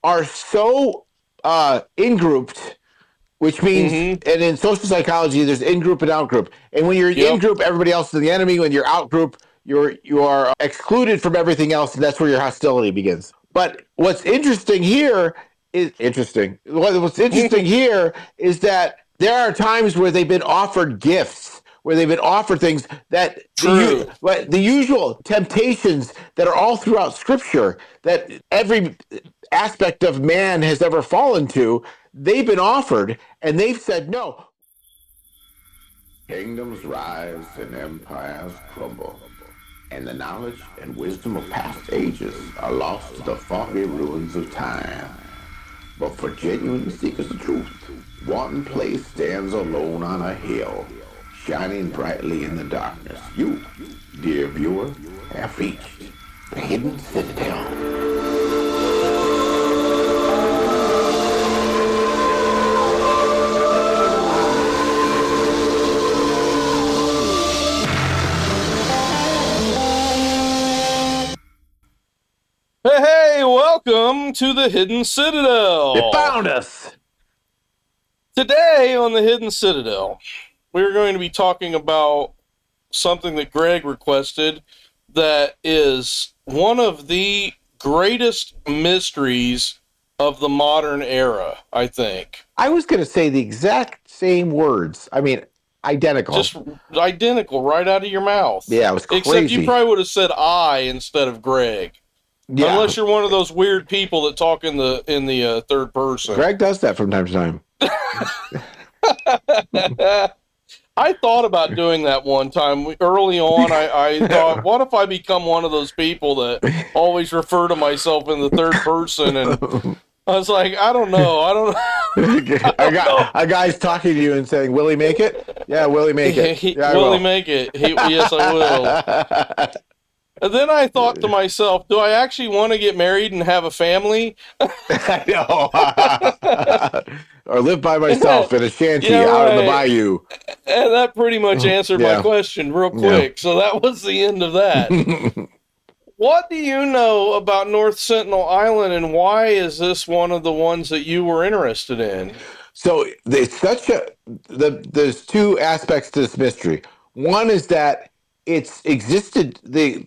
are so in-grouped, which means, and in social psychology, there's in-group and out-group. And when you're in-group, everybody else is the enemy. When you're out-group, you are excluded from everything else, and that's where your hostility begins. But what's interesting here is What's interesting here is that there are times where they've been offered gifts, where they've been offered things that the usual temptations that are all throughout Scripture that every aspect of man has ever fallen to, they've been offered, and they've said no. Kingdoms rise and empires crumble, and the knowledge and wisdom of past ages are lost to the foggy ruins of time. But for genuine seekers of truth, one place stands alone on a hill, shining brightly in the darkness. You, dear viewer, have reached the hidden Citadel. Hey, welcome to the Hidden Citadel. It found us. Today on the Hidden Citadel, we're going to be talking about something that Greg requested that is one of the greatest mysteries of the modern era, I think. I was going to say the exact same words. I mean, identical. Just identical right out of your mouth. Yeah, it was crazy. Except you probably would have said I instead of Greg. Yeah. Unless you're one of those weird people that talk in the third person. Greg does that from time to time. I thought about doing that one time. Early on, I thought, what if I become one of those people that always refer to myself in the third person? And I was like, I don't know. A guy's talking to you and saying, will he make it? Yeah, will he make it? Yeah, will he make it? Yes, I will. And then I thought to myself, do I actually want to get married and have a family? I know. Or live by myself in a shanty out in the bayou. And that pretty much answered my question real quick. So that was the end of that. What do you know about North Sentinel Island, and why is this one of the ones that you were interested in? So there's there's two aspects to this mystery. One is that it's existed, the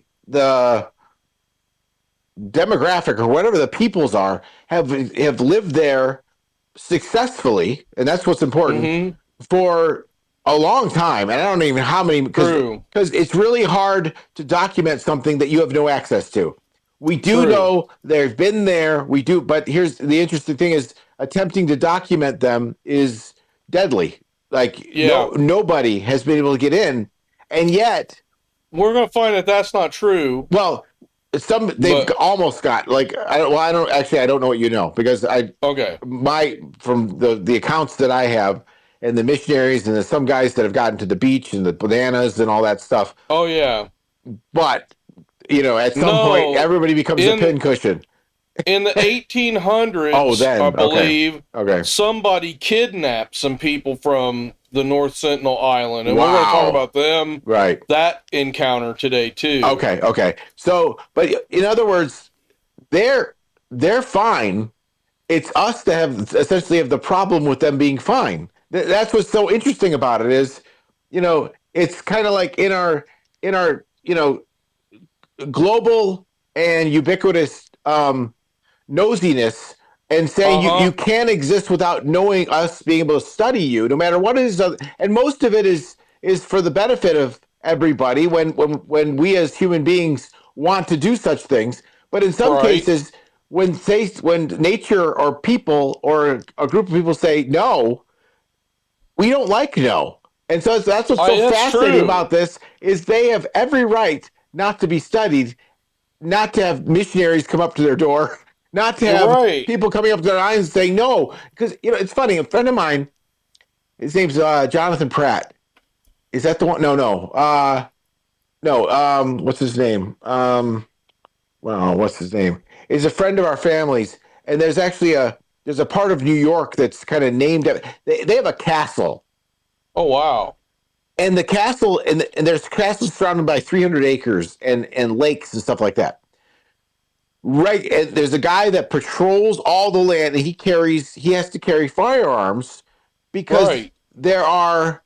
demographic or whatever the peoples are have lived there successfully, and that's what's important, for a long time. And I don't even know how many, because it's really hard to document something that you have no access to. We do know they've been there, but here's the interesting thing is attempting to document them is deadly. Like nobody has been able to get in, and yet we're going to find that that's not true. Well, they've almost got, like, I don't know what you know, because from the accounts that I have and the missionaries and some guys that have gotten to the beach and the bananas and all that stuff. Oh yeah. But, at some point everybody becomes a pincushion. In the 1800s, I believe, somebody kidnapped some people from the North Sentinel Island, and we're going to talk about them, that encounter today too. Okay. So, but in other words, they're fine. It's us that essentially have the problem with them being fine. That's what's so interesting about it is, it's kind of like in our global and ubiquitous nosiness, and saying you can't exist without knowing us, being able to study you, no matter what it is. And most of it is for the benefit of everybody when we as human beings want to do such things. But in some cases, when nature or people or a group of people say no, we don't like no. And so that's what's so fascinating about this is they have every right not to be studied, not to have missionaries come up to their door, not to have people coming up to their eyes and saying no. Because, it's funny. A friend of mine, his name's Jonathan Pratt. Is that the one? No. What's his name? What's his name? He's a friend of our family's. And there's actually there's a part of New York that's kind of named. They have a castle. Oh, wow. And the castle, and there's castles surrounded by 300 acres and lakes and stuff like that. Right, and there's a guy that patrols all the land, and he has to carry firearms because Right. there are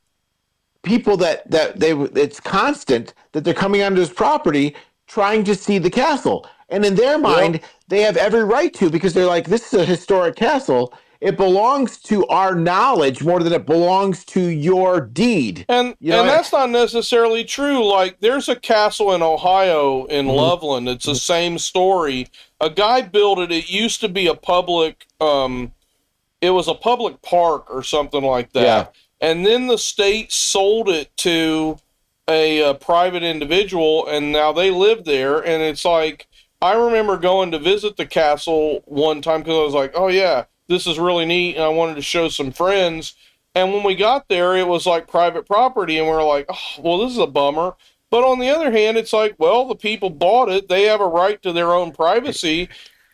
people that they it's constant that they're coming onto his property trying to see the castle, and in their Yep. mind they have every right to, because they're like, this is a historic castle. It belongs to our knowledge more than it belongs to your deed. And that's not necessarily true. Like, there's a castle in Ohio in Mhm. Loveland. It's the same story. A guy built it. It used to be a public it was a public park or something like Yeah. that. And then the state sold it to a private individual, and now they live there. And it's like, I remember going to visit the castle one time because I was like, oh, yeah, this is really neat. And I wanted to show some friends. And when we got there, it was like private property. And we were like, oh, well, this is a bummer. But on the other hand, it's like, well, the people bought it. They have a right to their own privacy.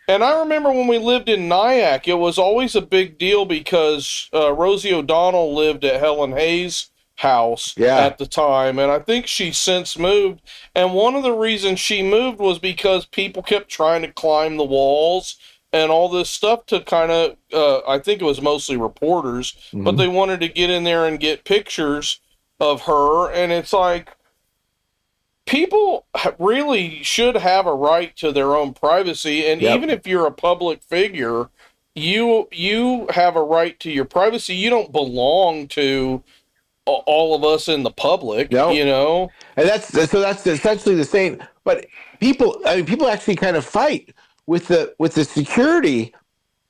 And I remember when we lived in Nyack, it was always a big deal because Rosie O'Donnell lived at Helen Hayes' house Yeah. at the time. And I think she's since moved. And one of the reasons she moved was because people kept trying to climb the walls and all this stuff to kind of, I think it was mostly reporters, but they wanted to get in there and get pictures of her. And it's like, people really should have a right to their own privacy, and Yep. even if you're a public figure, you have a right to your privacy. You don't belong to all of us in the public, Nope. you know. And that's essentially the same. But people actually kind of fight with the security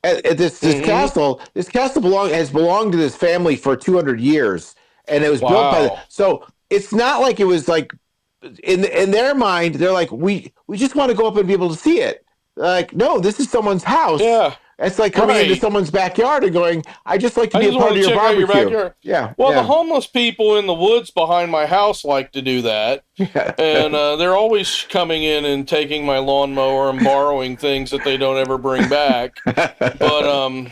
at this castle. This castle has belonged to this family for 200 years, and it was built by Wow. so it's not like it was like, in their mind they're like, we just want to go up and be able to see it. Like, no, this is someone's house. Yeah. It's like coming into Right. someone's backyard and going, I just like to I be a just part want of to your check out your barbecue. backyard. Yeah. Well, yeah. the homeless people in the woods behind my house like to do that. And they're always coming in and taking my lawnmower and borrowing things that they don't ever bring back. But,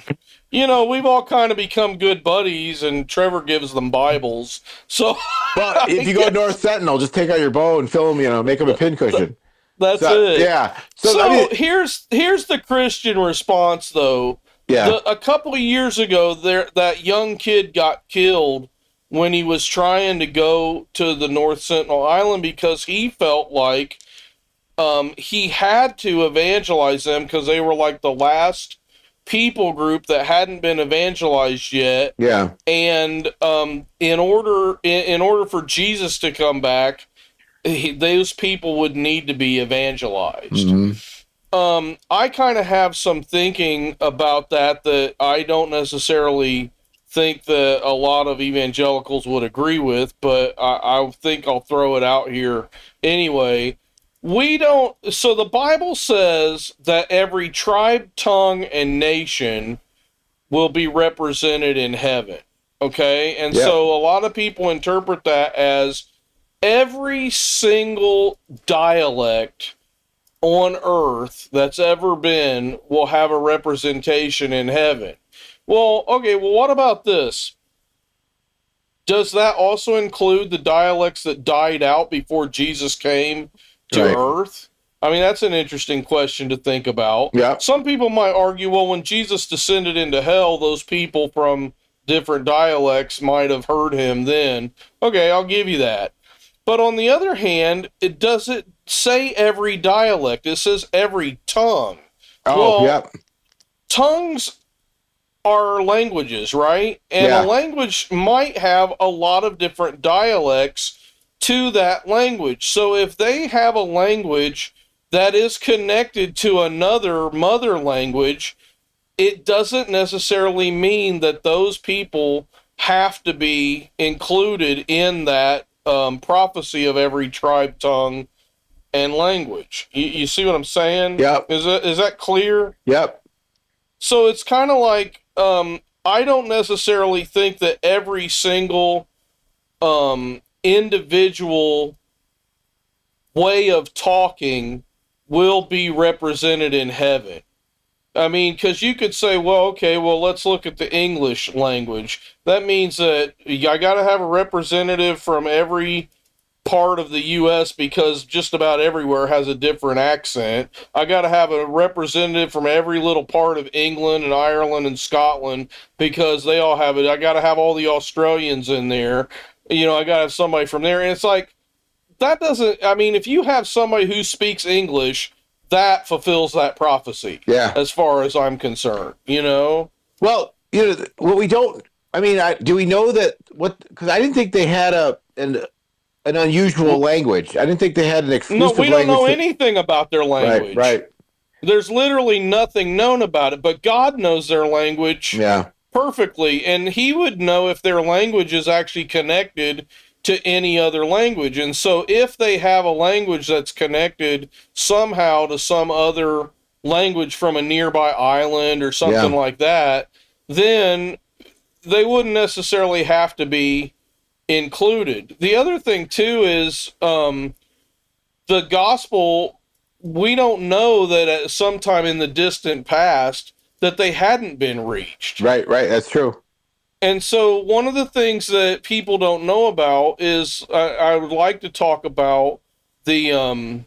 you know, we've all kind of become good buddies, and Trevor gives them Bibles. So, Well, if you go to North Sentinel, just take out your bow and fill them, make them a pincushion. that's So, it. yeah. So, I mean, here's the Christian response, though. yeah. A couple of years ago, that young kid got killed when he was trying to go to the North Sentinel Island because he felt like he had to evangelize them because they were like the last people group that hadn't been evangelized yet. Yeah. And in order for Jesus to come back, those people would need to be evangelized. I kind of have some thinking about that I don't necessarily think that a lot of evangelicals would agree with, but I think I'll throw it out here anyway. So the Bible says that every tribe, tongue, and nation will be represented in heaven. Okay? And so a lot of people interpret that as every single dialect on earth that's ever been will have a representation in heaven. Well, okay, well, what about this? Does that also include the dialects that died out before Jesus came to earth? I mean, that's an interesting question to think about. Yeah. Some people might argue, well, when Jesus descended into hell, those people from different dialects might have heard him then. Okay, I'll give you that. But on the other hand, it doesn't say every dialect. It says every tongue. Oh, well, tongues are languages, right? And a language might have a lot of different dialects to that language. So if they have a language that is connected to another mother language, it doesn't necessarily mean that those people have to be included in that prophecy of every tribe, tongue, and language. You see what I'm saying? Yep. Is that clear? Yep. So it's kind of like, I don't necessarily think that every single individual way of talking will be represented in heaven. I mean, because you could say, well, okay, well, let's look at the English language. That means that I got to have a representative from every part of the U.S. because just about everywhere has a different accent. I got to have a representative from every little part of England and Ireland and Scotland because they all have it. I got to have all the Australians in there. You know, I got to have somebody from there. And it's like, that doesn't, I mean, if you have somebody who speaks English, that fulfills that prophecy. Yeah. As far as I'm concerned, you know? Well, you know, what we don't, I mean, do we know that because I didn't think they had an unusual language. I didn't think they had an exclusive language. No, we don't know anything about their language. Right. There's literally nothing known about it, but God knows their language perfectly, and he would know if their language is actually connected to any other language. And so if they have a language that's connected somehow to some other language from a nearby island or something like that, then they wouldn't necessarily have to be included. The other thing too is the gospel, we don't know that at sometime in the distant past that they hadn't been reached. Right, that's true. And so one of the things that people don't know about is I would like to talk about the in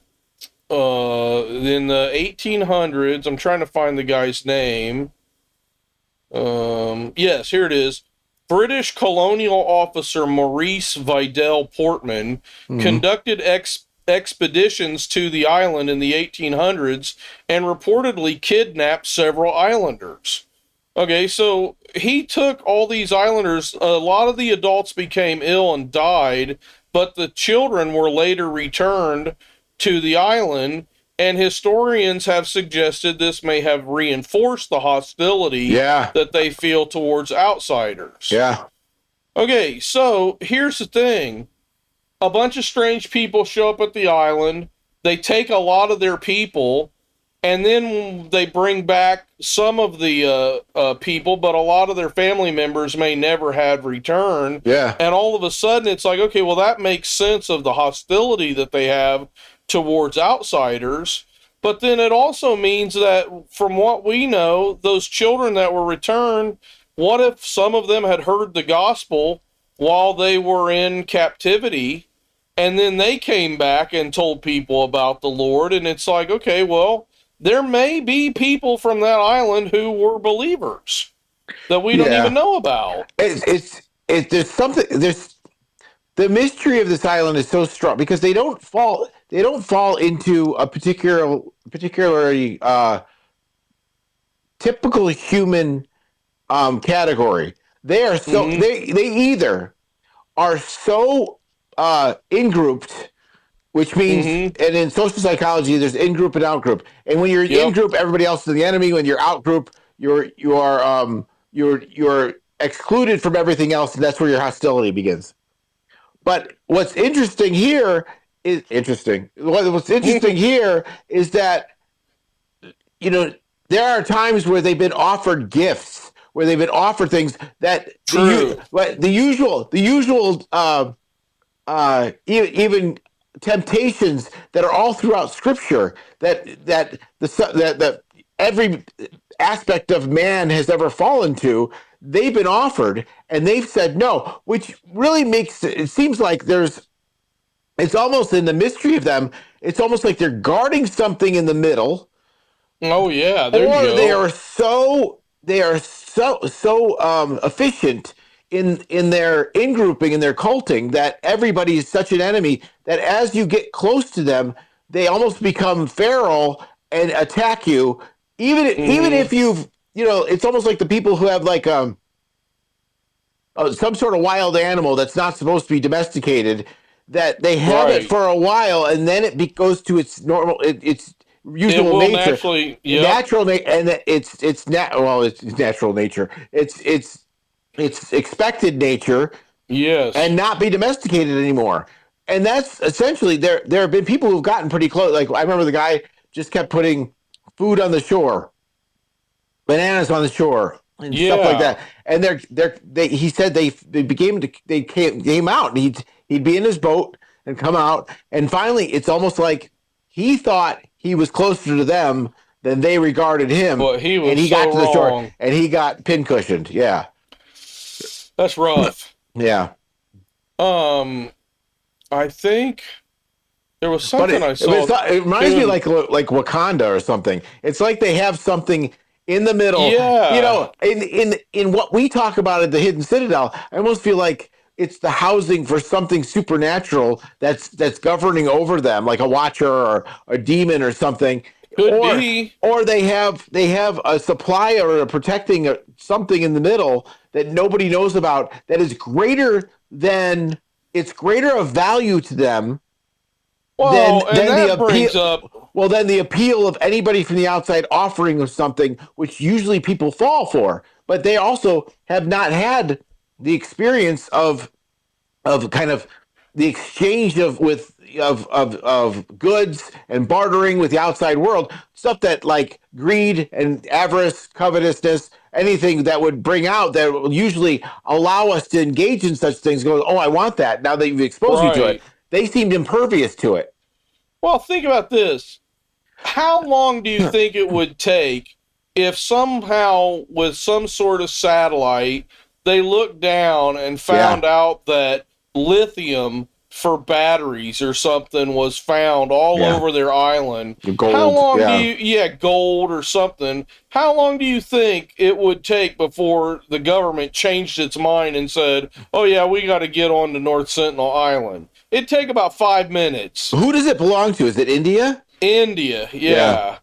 the 1800s, I'm trying to find the guy's name. Yes, here it is. British colonial officer Maurice Vidal Portman conducted expeditions to the island in the 1800s and reportedly kidnapped several islanders. Okay, so he took all these islanders. A lot of the adults became ill and died, but the children were later returned to the island, and historians have suggested this may have reinforced the hostility that they feel towards outsiders. Yeah. Okay, so here's the thing. A bunch of strange people show up at the island. They take a lot of their people, and then they bring back some of the people, but a lot of their family members may never have returned. Yeah. And all of a sudden, it's like, okay, well, that makes sense of the hostility that they have towards outsiders. But then it also means that, from what we know, those children that were returned, what if some of them had heard the gospel while they were in captivity, and then they came back and told people about the Lord? And it's like, okay, well, there may be people from that island who were believers that we don't even know about. There's something, the mystery of this island is so strong because they don't fall into a particularly typical human category. They are so they either are so in-grouped, which means, and in social psychology, there's in-group and out-group. And when you're in-group, everybody else is the enemy. When you're out-group, you're excluded from everything else, and that's where your hostility begins. But what's interesting here is that, you know, there are times where they've been offered gifts, where they've been offered things that the usual even temptations that are all throughout Scripture that every aspect of man has ever fallen to, they've been offered and they've said no, which really makes it seems like it's almost in the mystery of them, it's almost like they're guarding something in the middle. Oh yeah, there you go. They are so efficient in their in-grouping, in their culting, that everybody is such an enemy that as you get close to them, they almost become feral and attack you. Even if you've, you know, it's almost like the people who have like some sort of wild animal that's not supposed to be domesticated, that they have it for a while and then it goes to its normal, its usual nature, natural nature, and it's natural nature. It's expected nature, and not be domesticated anymore. And that's essentially there have been people who've gotten pretty close. Like I remember the guy just kept putting food on the shore, bananas on the shore, and stuff like that. And he said they came out, and he'd be in his boat and come out, and finally it's almost like he thought he was closer to them than they regarded him. But he got to the shore and he got pincushioned. Yeah. That's rough. Yeah. I I think there was But something I saw. it reminds me like Wakanda or something. It's like they have something in the middle. You Yeah, know, in what we talk about at the Hidden Citadel, I almost feel like it's the housing for something supernatural that's governing over them, like a watcher or a demon or something, could or be. they have a supply or a protecting something in the middle that nobody knows about that is greater than it's greater of value to them then Well, and then the that appeal brings up then the appeal of anybody from the outside offering of something which usually people fall for, but they also have not had the experience of kind of the exchange of goods and bartering with the outside world, stuff that like greed and avarice, covetousness, anything that would bring out that will usually allow us to engage in such things. Go, oh, I want that. Now that you've exposed me to it, right. they seemed impervious to it. Well, think about this. How long do you think it would take if somehow with some sort of satellite they looked down and Yeah, found out that lithium for batteries or something was found all yeah, over their island? How gold. long do Yeah, you, yeah, gold or something, how long do you think it would take before the government changed its mind and said, oh yeah, we got to get on to North Sentinel Island? It'd take about 5 minutes. who does it belong to? Is it India? India, Yeah, yeah.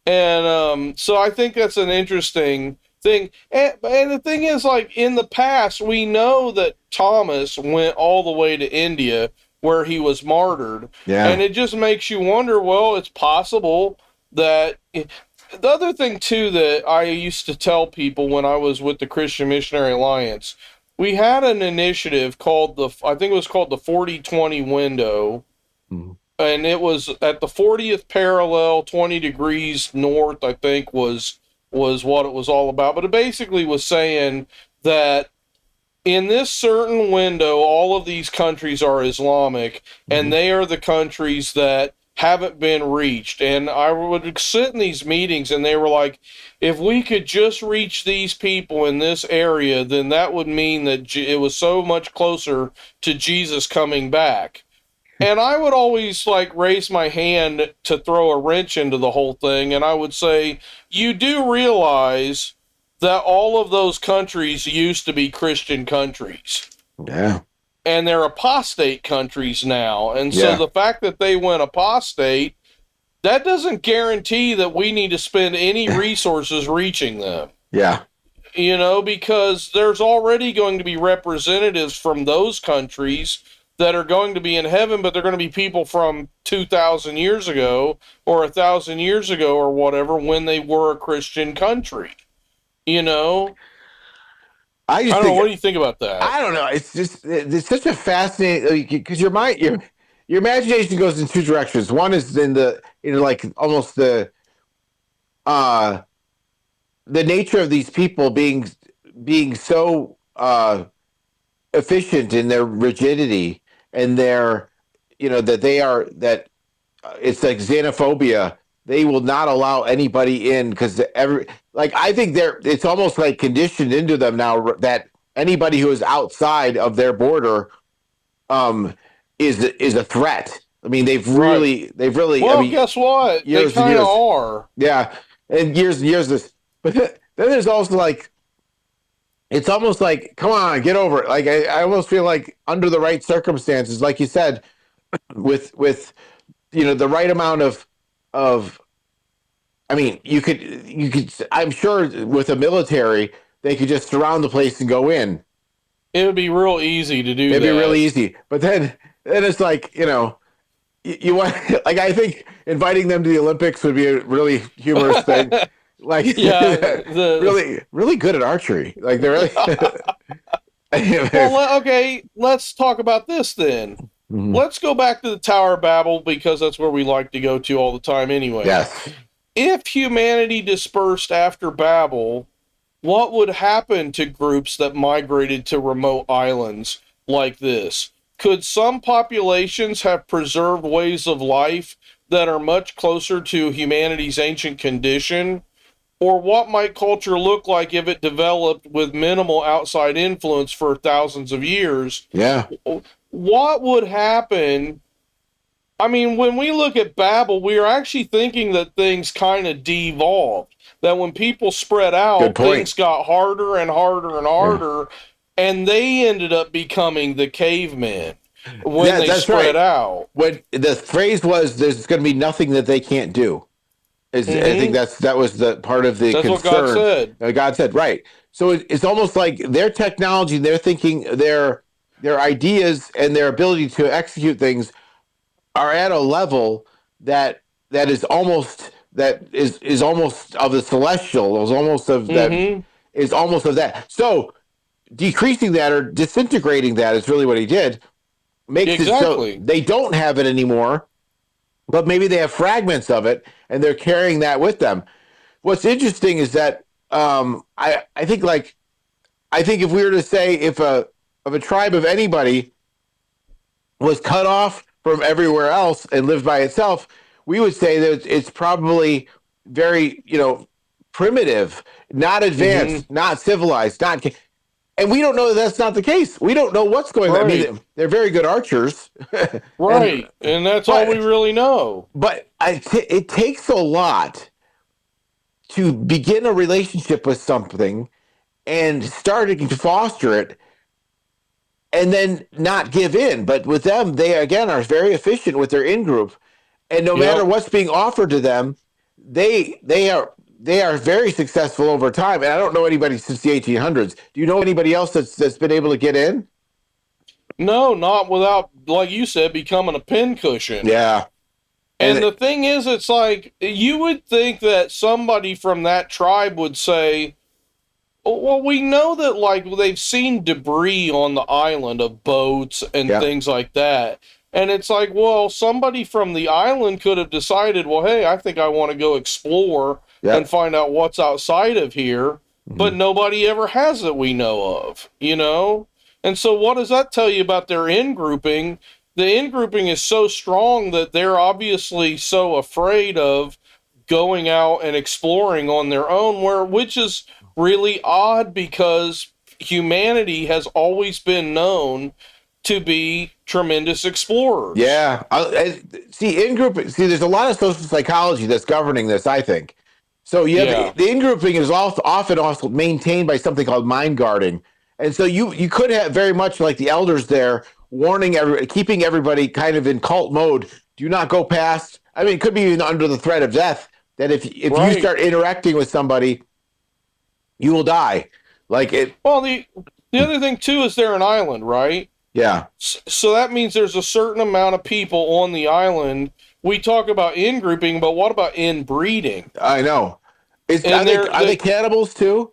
And so I think that's an interesting thing. And the thing is, like, in the past, we know that Thomas went all the way to India where he was martyred. yeah. And it just makes you wonder, well, it's possible that. The other thing, too, that I used to tell people when I was with the Christian Missionary Alliance, we had an initiative called I think it was called the 40-20 window, Mhm. and it was at the 40th parallel, 20 degrees north, I think was what it was all about. But it basically was saying that in this certain window, all of these countries are Islamic, and Mhm. they are the countries that haven't been reached. And I would sit in these meetings, and they were like, if we could just reach these people in this area, then that would mean that it was so much closer to Jesus coming back. And I would always like raise my hand to throw a wrench into the whole thing. And I would say, you do realize that all of those countries used to be Christian countries. Yeah, And they're apostate countries now. And so yeah, the fact that they went apostate, that doesn't guarantee that we need to spend any resources reaching them. yeah. You know, because there's already going to be representatives from those countries that are going to be in heaven, but they're going to be people from 2,000 years ago or 1,000 years ago or whatever when they were a Christian country. You know, I I just don't know. think What do you think about that? I don't know. It's such a fascinating because your mind your imagination goes in two directions. One is in like almost uh the nature of these people being so efficient in their rigidity and their that they are that it's like xenophobia. They will not allow anybody in because every like I think it's almost like conditioned into them now that anybody who is outside of their border um is a threat. I mean, Right. they've really I Well, mean guess what? They years and kind of years. are. Yeah, and years this. But then there's also like it's almost like come on, get over it. Like I almost feel like under the right circumstances, like you said, with the right amount of I mean, you could I'm sure with a military they could just surround the place and go in. It would be real easy to do It'd be really that. easy. But then it's like, you want like I think inviting them to the Olympics would be a really humorous thing. Like Yeah. The really good at archery. Like they're really well, okay. Let's talk about this then. Mhm. Let's go back to the Tower of Babel because that's where we like to go to all the time anyway. Yes. If humanity dispersed after Babel, what would happen to groups that migrated to remote islands like this? Could some populations have preserved ways of life that are much closer to humanity's ancient condition? Or what might culture look like if it developed with minimal outside influence for thousands of years? Yeah. what would happen? I mean, when we look at Babel, we are actually thinking that things kind of devolved. That when people spread Good out, point. things got harder and harder and Yeah. harder, and they ended up becoming the cavemen when they That's spread right. out. When the phrase was, "There's going to be nothing that they can't do." I think Mm-hmm. that was the part of the That's what God concern. said. God said, right. So it's almost like their technology, their thinking, their ideas, and their ability to execute things are at a level that is almost of the celestial. Mm-hmm. Is almost of that. So decreasing that or disintegrating that is really what he did. Makes it so Exactly. they don't have it anymore, but maybe they have fragments of it and they're carrying that with them. What's interesting is that I think if we were to say if a tribe of anybody was cut off from everywhere else and lived by itself, we would say that it's probably very primitive, not Mm-hmm. advanced, not civilized, not. And we don't know that that's not the case. We don't know what's going on. I Right. mean, they're very good archers, and Right. And that's all we but really know. it takes a lot to begin a relationship with something and starting to foster it and then not give in. But with them, they again are very efficient with their in group, and no matter Yep. what's being offered to them, they are very successful over time. And I don't know anybody since the 1800s. Do you know anybody else that's been able to get in? No, not without, like you said, becoming a pincushion. Yeah, and And the thing is, it's like you would think that somebody from that tribe would say, well, we know that like they've seen debris on the island of boats and yeah, things like that. And it's like, well, somebody from the island could have decided, well, hey, I think I want to go explore yeah. and find out what's outside of here. Mm-hmm. But nobody ever has that we know of, you know? And so what does that tell you about their in grouping? The in grouping is so strong that they're obviously so afraid of going out and exploring on their own, which is really odd because humanity has always been known to be tremendous explorers. Yeah. See, in grouping. See, there's a lot of social psychology that's governing this, I think. So you have Yeah, the in grouping is often also maintained by something called mind guarding, and so you could have very much like the elders there warning keeping everybody kind of in cult mode. Do not go past. I mean, it could be even under the threat of death. That if you right. start interacting with somebody, you will die. Like it. Well, the other thing too is they're an island, right? Yeah, So that means there's a certain amount of people on the island. We talk about in grouping, but what about inbreeding? I know. And Are they cannibals too?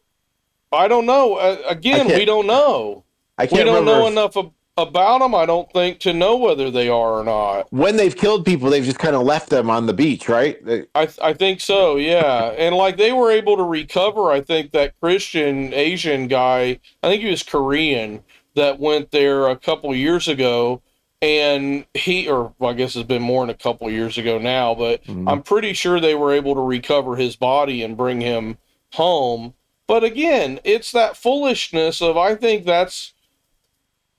I don't know. I Again, we can't. don't know. I We can't don't remember know if enough about them, I don't think, to know whether they are or not. when they've killed people, they've just kind of left them on the beach, right? I think so, yeah. And like they were able to recover, I think that Christian Asian guy, I think he was Korean, that went there a couple years ago. And or well, I guess it's been more than a couple years ago now, but Mhm. I'm pretty sure they were able to recover his body and bring him home. But again, it's that foolishness of, I think that's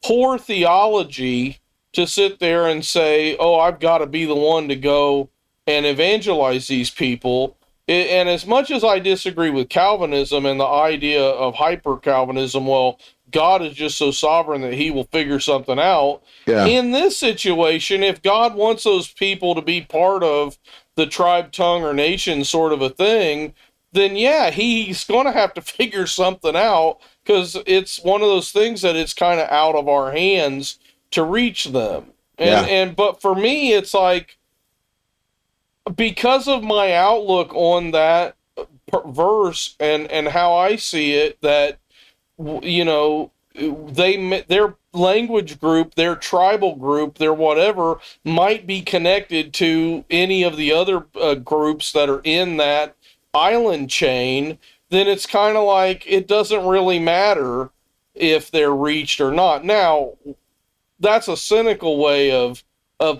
poor theology to sit there and say, "Oh, I've got to be the one to go and evangelize these people." And as much as I disagree with Calvinism and the idea of hyper Calvinism, well, God is just so sovereign that he will figure something out. Yeah, In this situation, if God wants those people to be part of the tribe, tongue, or nation sort of a thing, then yeah, he's going to have to figure something out because it's one of those things that it's kind of out of our hands to reach them. yeah, But for me, it's like because of my outlook on that verse and how I see it, that you know their language group, their tribal group, their whatever might be connected to any of the other groups that are in that island chain, then it's kind of like it doesn't really matter if they're reached or not. Now, that's a cynical way of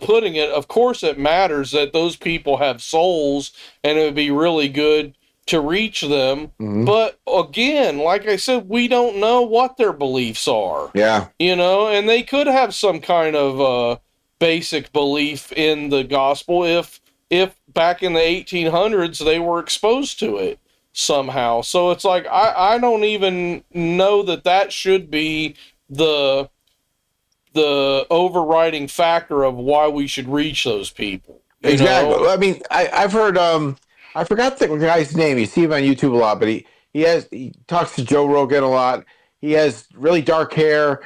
putting it. Of course, it matters that those people have souls, and it would be really good to reach them. Mm-hmm. But again, like I said, we don't know what their beliefs are. Yeah. And they could have some kind of basic belief in the gospel if back in the 1800s they were exposed to it somehow. So it's like I don't even know that should be the overriding factor of why we should reach those people. Exactly. I mean, I've heard I forgot the guy's name. You see him on YouTube a lot, but he talks to Joe Rogan a lot. He has really dark hair,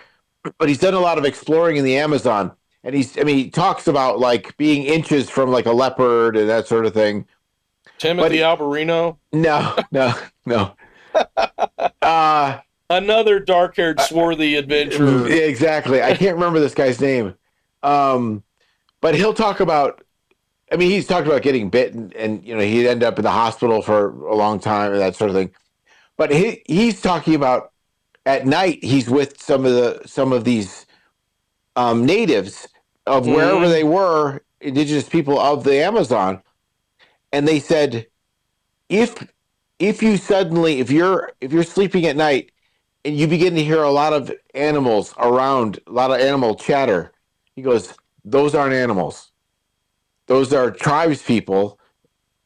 but he's done a lot of exploring in the Amazon. And he talks about like being inches from like a leopard and that sort of thing. Timothy Alberino? No. Another dark-haired swarthy adventurer. Exactly. I can't remember this guy's name. But he'll talk about, he's talked about getting bitten and he'd end up in the hospital for a long time and that sort of thing. But he's talking about at night he's with some of these natives of wherever they were, indigenous people of the Amazon, and they said if you're sleeping at night and you begin to hear a lot of animals around, a lot of animal chatter, he goes, those aren't animals. Those are tribes people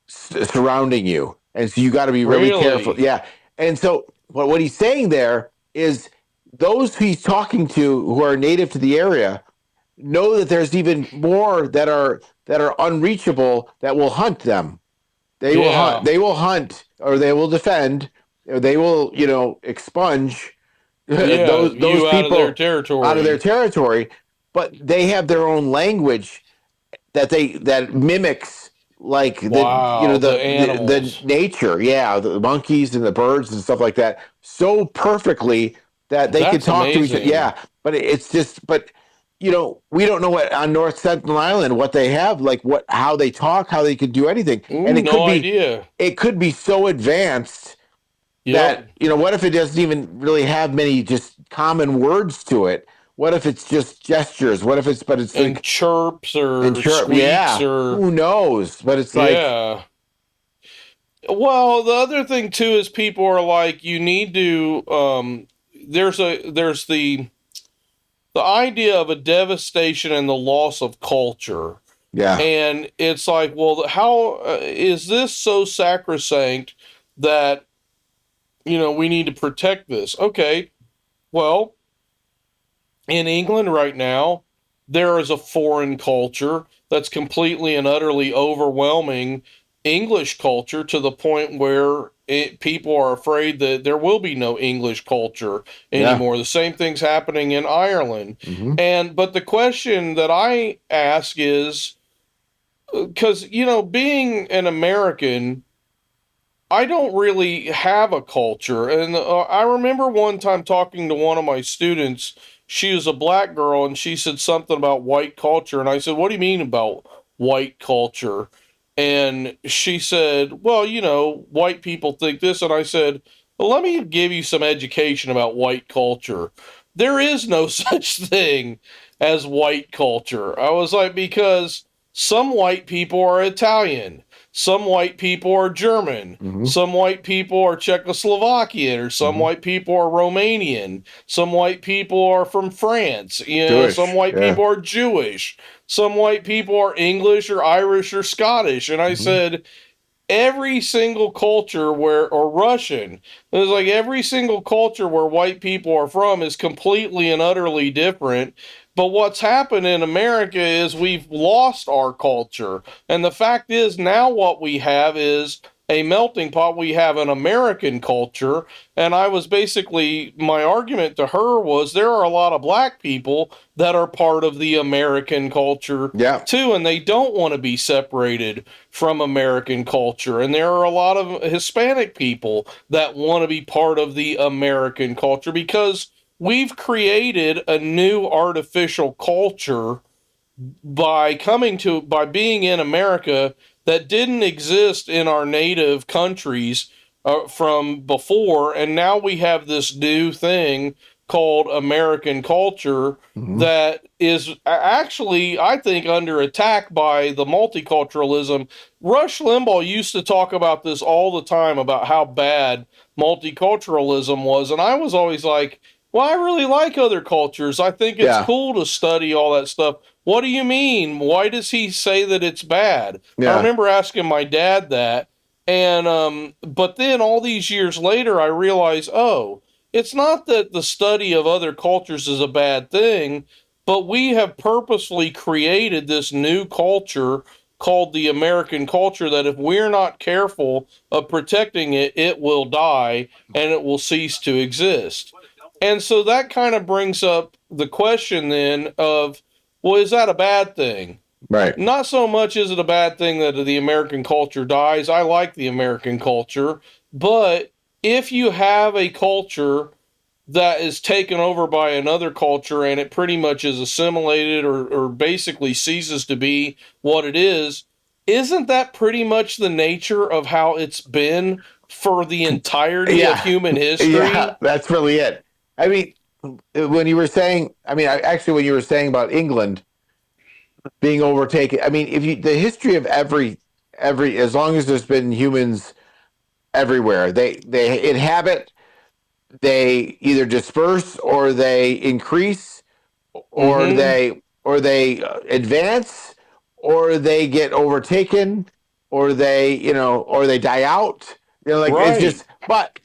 surrounding you. And so you got to be really careful. Yeah. And so what he's saying there is those he's talking to who are native to the area know that there's even more that are unreachable that will hunt them. They will hunt or they will defend or they will, expunge those people out of their territory. But they have their own language that mimics like the nature, the monkeys and the birds and stuff like that so perfectly that they can talk to each other. Yeah, but it's just we don't know what on North Sentinel Island what they have, like how they talk, how they could do anything. And it could be so advanced that what if it doesn't even really have many just common words to it? What if it's just gestures? What if it's like chirps or squeaks or who knows? But it's like Well, the other thing too is people are like, you need to there's the idea of a devastation and the loss of culture. Yeah. And it's like, well, how is this so sacrosanct that we need to protect this? Okay. Well, in England right now, there is a foreign culture that's completely and utterly overwhelming English culture to the point where people are afraid that there will be no English culture anymore. The same thing's happening in Ireland. But the question that I ask is, because, being an American, I don't really have a culture. And I remember one time talking to one of my students. She was a black girl, and she said something about white culture. And I said, what do you mean about white culture? And she said, well, white people think this. And I said, well, let me give you some education about white culture. There is no such thing as white culture. I was like, because some white people are Italian. Some white people are German. Some white people are Czechoslovakian, or some white people are Romanian. Some white people are from France. Some white people are Jewish. Some white people are English or Irish or Scottish. And I said, every single culture or Russian, it was like every single culture where white people are from is completely and utterly different. But what's happened in America is we've lost our culture. And the fact is now what we have is a melting pot. We have an American culture. And I was basically, my argument to her was there are a lot of black people that are part of the American culture too. And they don't want to be separated from American culture. And there are a lot of Hispanic people that want to be part of the American culture because we've created a new artificial culture by being in America that didn't exist in our native countries from before. And now we have this new thing called American culture Mm-hmm. that is actually, I think, under attack by the multiculturalism. Rush Limbaugh used to talk about this all the time about how bad multiculturalism was. And I was always like, well, I really like other cultures. I think it's Yeah. cool to study all that stuff. What do you mean? Why does he say that it's bad? I Yeah. remember asking my dad that. And, but then all these years later, I realized, oh, it's not that the study of other cultures is a bad thing, but we have purposefully created this new culture called the American culture that if we're not careful of protecting it, it will die and it will cease to exist. And so that kind of brings up the question then of, well, is that a bad thing? Right. Not so much is it a bad thing that the American culture dies. I like the American culture. But if you have a culture that is taken over by another culture and it pretty much is assimilated or basically ceases to be what it is, isn't that pretty much the nature of how it's been for the entirety of Yeah. human Yeah. history? That's really it. I mean, when you were saying, actually, when you were saying about England being overtaken, I mean, if you, the history of every, as long as there's been humans everywhere, they inhabit, they either disperse or they increase Mm-hmm. or they advance or they get overtaken or they or they die out, like it's Right. just, but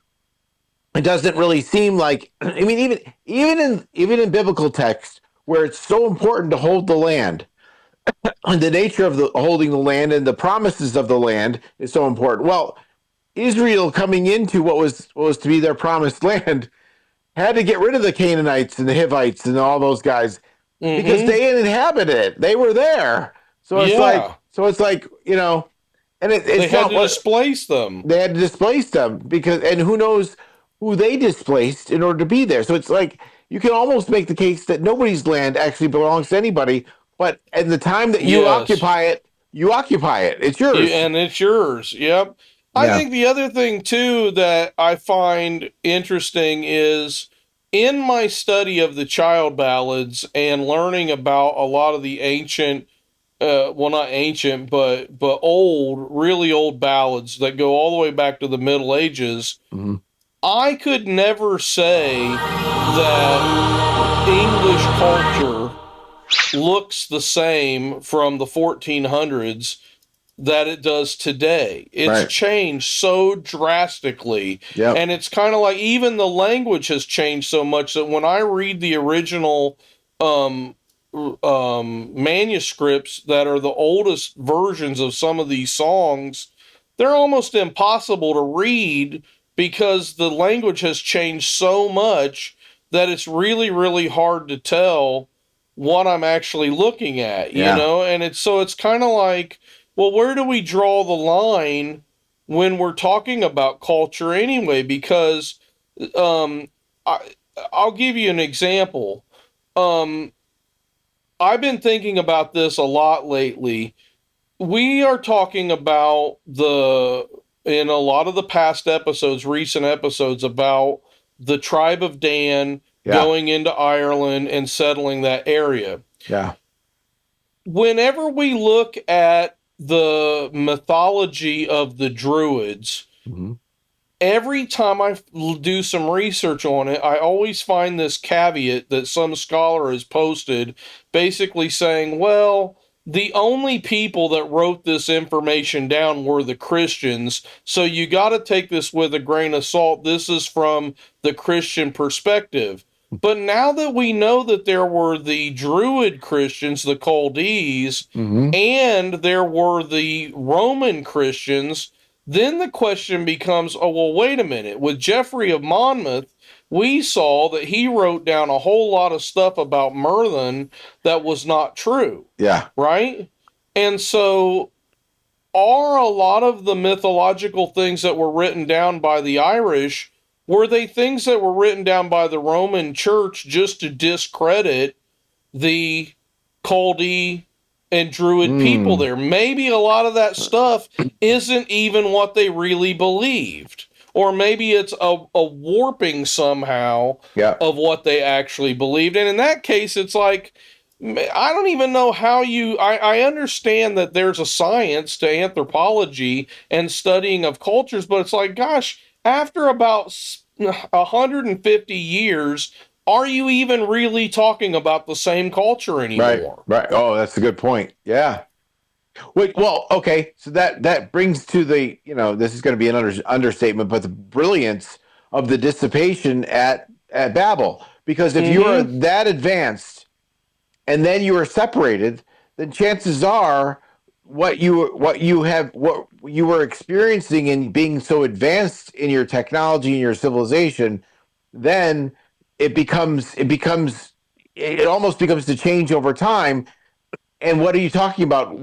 it doesn't really seem like, I mean, even in biblical text where it's so important to hold the land, and the nature of the holding the land and the promises of the land is so important. Well, Israel coming into what was to be their promised land had to get rid of the Canaanites and the Hivites and all those guys because Mm-hmm. they inhabited it. They were there. Yeah. So it's like, and They it's had not to what displace them. they had to displace them because, and who knows who they displaced in order to be there. So it's like you can almost make the case that nobody's land actually belongs to anybody, but at the time that Yes. you occupy it. It's You, yours. and it's yours. Yep. I Yeah. think the other thing too that I find interesting is in my study of the child ballads and learning about a lot of the ancient, well, not ancient, but old, really old ballads that go all the way back to the Middle Ages. Mm-hmm. I could never say that English culture looks the same from the 1400s that it does today. It's Right. changed so drastically. Yep. And it's kind of like even the language has changed so much that when I read the original um, manuscripts that are the oldest versions of some of these songs, they're almost impossible to read because the language has changed so much that it's really, really hard to tell what I'm actually looking at, Yeah. And it's kind of like, well, where do we draw the line when we're talking about culture anyway? Because um, I, I'll give you an example. Um, I've been thinking about this a lot lately. We are talking about in a lot of the past episodes, recent episodes, about the tribe of Dan Yeah. going into Ireland and settling that area. Yeah. Whenever we look at the mythology of the Druids, Mm-hmm. every time I do some research on it, I always find this caveat that some scholar has posted basically saying, well, the only people that wrote this information down were the Christians. So you got to take this with a grain of salt. This is from the Christian perspective. But now that we know that there were the Druid Christians, the Chaldees, Mm-hmm. and there were the Roman Christians, then the question becomes, oh, well, wait a minute. With Geoffrey of Monmouth, we saw that he wrote down a whole lot of stuff about Merlin that was not true, Yeah. right? And so, are a lot of the mythological things that were written down by the Irish, were they things that were written down by the Roman Church just to discredit the Chaldee and Druid people Mm. there? Maybe a lot of that stuff isn't even what they really believed. or maybe it's a warping somehow Yeah. of what they actually believed. And in that case, it's like, I don't even know how I understand that there's a science to anthropology and studying of cultures, but it's like, gosh, after about 150 years, are you even really talking about the same culture Right. anymore? Right. Oh, that's a good point. Yeah. Wait, well, okay. So that brings to the, this is going to be an understatement, but the brilliance of the dissipation at Babel. Because if you are Mm-hmm. that advanced and then you are separated, then chances are what you were experiencing and being so advanced in your technology and your civilization, then it almost becomes to change over time. And what are you talking about?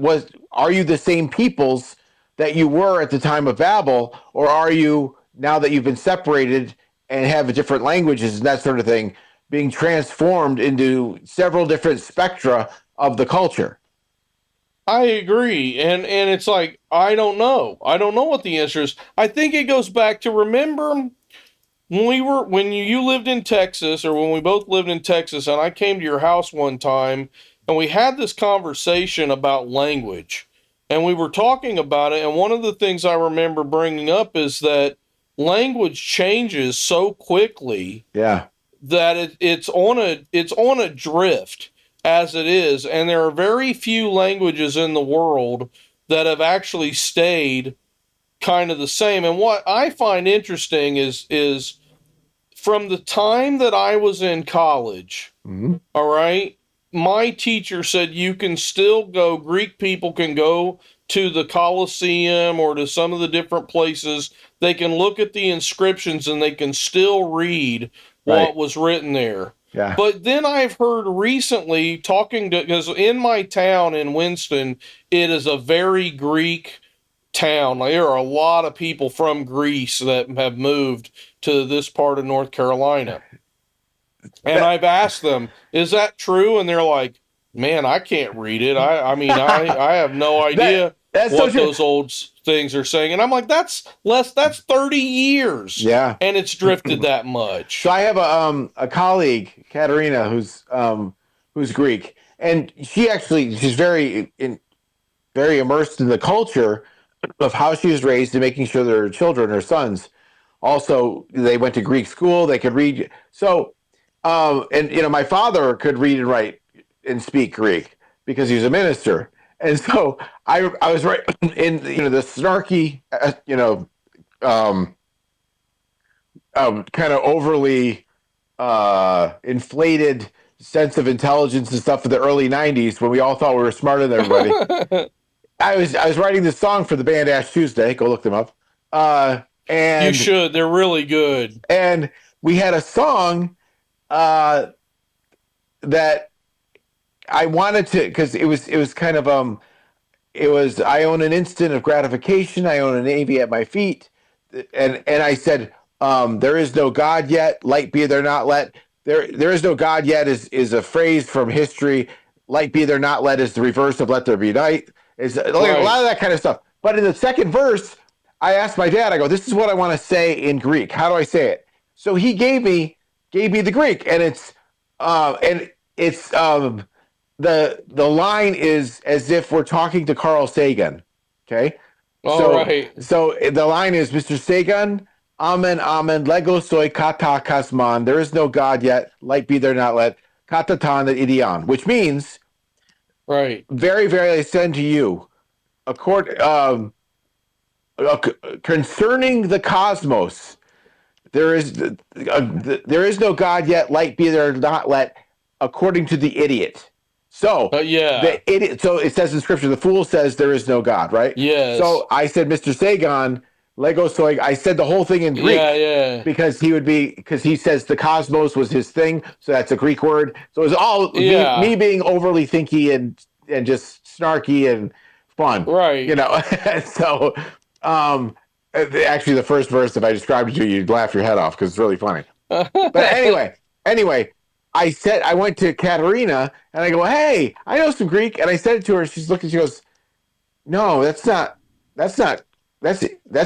Are you the same peoples that you were at the time of Babel, or are you, now that you've been separated and have different languages and that sort of thing, being transformed into several different spectra of the culture? I agree. And it's like, I don't know. I don't know what the answer is. I think it goes back to, remember when you lived in Texas, or when we both lived in Texas, and I came to your house one time and we had this conversation about language, and we were talking about it. And one of the things I remember bringing up is that language changes so quickly Yeah. that it's on a drift as it is, and there are very few languages in the world that have actually stayed kind of the same. And what I find interesting is from the time that I was in college, Mm-hmm. all right, my teacher said you can still go, Greek people can go to the Colosseum or to some of the different places. They can look at the inscriptions and they can still read what Right. was written there. Yeah. But then I've heard recently, talking to, because in my town in Winston, it is a very Greek town. Like, there are a lot of people from Greece that have moved to this part of North Carolina. And That, I've asked them, is that true? And they're like, man, I can't read it. I mean, I have no idea that's so what true. those old things are saying. And I'm like, that's 30 years. Yeah. And it's drifted that much. So I have a colleague, Katerina, who's Greek, and she's very immersed in the culture of how she was raised and making sure that her children, her sons, also they went to Greek school, they could read. So, and my father could read and write and speak Greek because he was a minister, and so I was right in the snarky, um, kind of overly inflated sense of intelligence and stuff in the early '90s when we all thought we were smarter than everybody. I was writing this song for the band Ash Tuesday. Go look them up. You And should. They're really good. and we had a song that I wanted to, because it was kind of it was, I own an instant of gratification, I own a navy at my feet, and I said, there is no God yet, light be there not let. There is no God yet is a phrase from history. Light be there not let is the reverse of let there be night. Is like Right. a lot of that kind of stuff. But in the second verse, I asked my dad, I go, this is what I want to say in Greek. How do I say it? So he gave me the Greek, and it's the line is as if we're talking to Carl Sagan. Okay. All right. So the line is, Mr. Sagan, amen, amen, lego soy kata kasman. There is no God yet, light be there not let, katatan the idion, which means, Right. very, very I send to you, concerning the cosmos, there is no God yet, light be there not let, according to the idiot. So Yeah. the idiot. So it says in scripture, the fool says there is no God, right? Yes. So I said, Mr. Sagan, Lego soy. I said the whole thing in Greek. Yeah. Because he says the cosmos was his thing, so that's a Greek word. So it was all me being overly thinky and just snarky and fun, Right. So, actually, the first verse, if I described it to you, you'd laugh your head off because it's really funny. But anyway, I went to Katerina and I go, hey, I know some Greek, and I said it to her. She's looking, she goes, no, that's not that's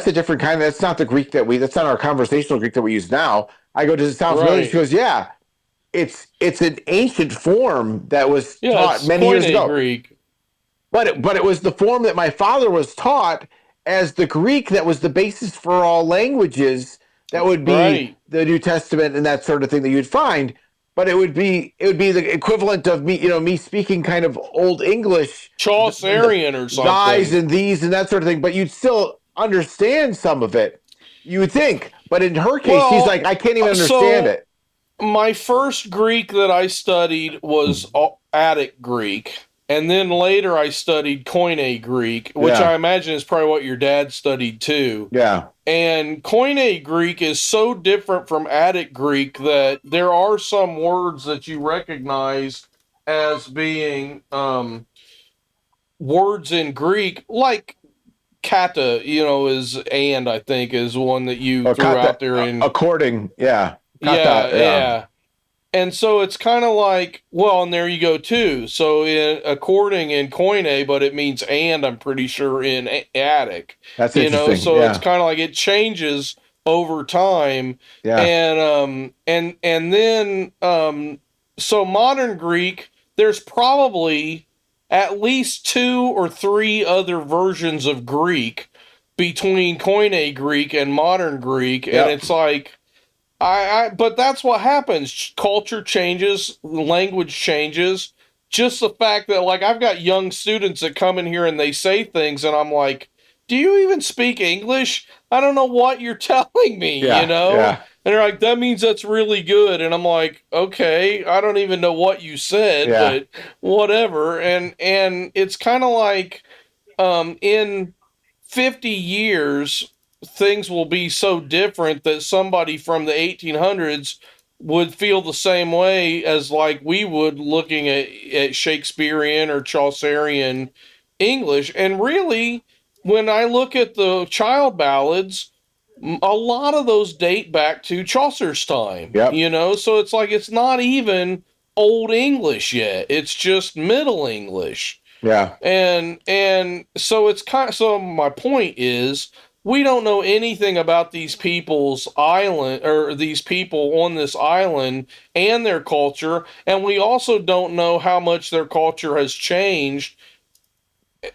a different kind. That's not the Greek that's not our conversational Greek that we use now. I go, does it sound familiar? She Right. goes, yeah. It's an ancient form that was Yeah, taught it's many years Koine ago. Greek. But it was the form that my father was taught as the Greek that was the basis for all languages. That would be Right. the New Testament and that sort of thing that you'd find. But it would be the equivalent of me speaking kind of Old English, Chaucerian or thys something. and these and that sort of thing. But you'd still understand some of it, you would think. But in her case, she's Well, like, I can't even understand so it. my first Greek that I studied was Attic Greek. And then later I studied Koine Greek, which Yeah. I imagine is probably what your dad studied too. Yeah. And Koine Greek is so different from Attic Greek that there are some words that you recognize as being words in Greek, like kata, is and I think is one that you Or threw kata, out there in. according, yeah. Yeah, Kata, yeah. yeah. And so it's kind of like, well, and there you go too. So in according in Koine, but it means and I'm pretty sure in Attic. That's interesting. So it's Yeah. kind of like it changes over time. Yeah. And then so modern Greek, there's probably at least 2 or 3 other versions of Greek between Koine Greek and modern Greek, and Yep. it's like but that's what happens. Culture changes, language changes. Just the fact that, like, I've got young students that come in here and they say things, and I'm like, do you even speak English? I don't know what you're telling me, Yeah. Yeah. And they're like, that means that's really good. And I'm like, okay, I don't even know what you said, Yeah. but whatever. And it's kind of like in 50 years, things will be so different that somebody from the 1800s would feel the same way as like we would looking at Shakespearean or Chaucerian English. And really, when I look at the child ballads, a lot of those date back to Chaucer's time, Yep. So it's like it's not even Old English yet. It's just Middle English. Yeah. And so it's so my point is we don't know anything about these people's island or these people on this island and their culture, and we also don't know how much their culture has changed